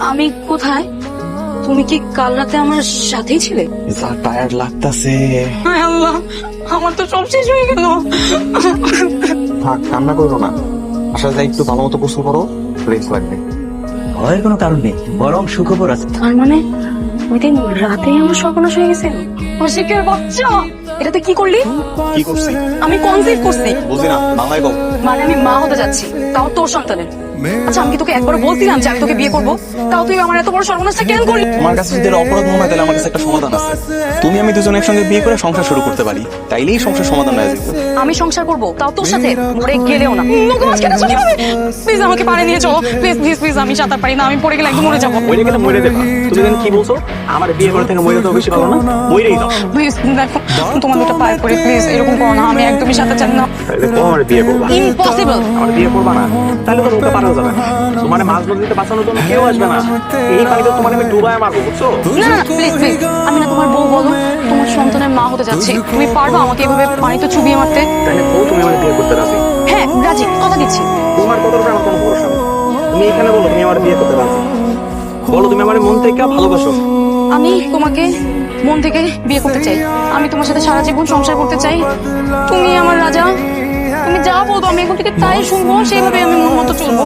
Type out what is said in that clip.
আমি কোথায়? তুমি কি কাল রাতে আমার সাথেই ছিলে? যা টায়ার্ড লাগতাছে। হায় আল্লাহ, আমার তো সব শেষ হয়ে গেল। থাক, কান্না করো না। আসা যায়, একটু ভালো মতো গোসল করো, রেস্ট লাগবে। ভয়ের কোনো কারণ নেই, বরং সুখবর আছে। তার মানে ওই দিন রাতেই আমার সর্বনাশ হয়ে গেছে। অশিকের বাচ্চা, এটাতে কি করলি? কি করছি? আমি কনসিভ করছি। বুঝি না, বাংলায় বল। মানে আমি মা হতে যাচ্ছি, তাও তোর সন্তানের। আচ্ছা, আমি কি তোকে একবার বলছিলাম যে আমি তোকে বিয়ে করবো? তাও তুই আমার এত বড় সর্বনাশটা কেন করলি? তোমার কাছে যদি এর অপরাধ মনে হয়, তাহলে আমার কাছে একটা সমাধান আছে। তুমি আমি দুজন একসঙ্গে বিয়ে করে সংসার শুরু করতে পারি, তাইলেই সংসার সমাধান হয়ে যাবে। আমি সংসার করবো, তাও তোর সাথে, মরে গেলেও না। প্লিজ আমাকে পারে নিয়ে চলো, প্লিজ প্লিজ প্লিজ। আমি সাঁতার পারি না, আমি পড়ে গেলে একদম মরে যাবো। মরে গেলে মরে দেবা। তুমি জানি কি বলছো? আমার বিয়ে করে থেকে মরে তো বেশি ভালো না, মরেই দাও। প্লিজ দেখো, তোমার দুটো পায়ে পড়ে, প্লিজ এরকম করো না। আমি একদমই সাঁতার জানি না। তাহলে তো আমার বিয়ে করবা? ইম্পসিবল। আমার বিয়ে করবা না, তাহলে তো নৌকা পারও যাবে না। তোমার মাছ নদীতে বাঁচানোর জন্য কেউ আসবে না। এই পানিতে তোমার আমি ডুবায় মারবো, বুঝছো? না না প্লিজ প্লিজ, আমি না তোমার বউ, বলো তোমার সন্তানের মা হতে যাচ্ছি। তুমি পারবা আমাকে এভাবে পানিতে চুবিয়ে মারতে? তাহলে বউ, তুমি আমার বিয়ে করতে রাজি? হ্যাঁ রাজি, কথা দিচ্ছি। তোমার কথার উপরে আমার কোনো ভরসা নেই। তুমি এখানে বলো তুমি আমার বিয়ে করতে রাজি। বলো তুমি আমার মন থেকে ভালোবাসো। আমি তোমাকে মন থেকে বিয়ে করতে চাই। আমি তোমার সাথে সারা জীবন সংসার করতে চাই। তুমি আমার রাজা। তুমি যা বলবো আমি এখন থেকে তাই শুনবো, সেইভাবে আমি মন মতো চলবো।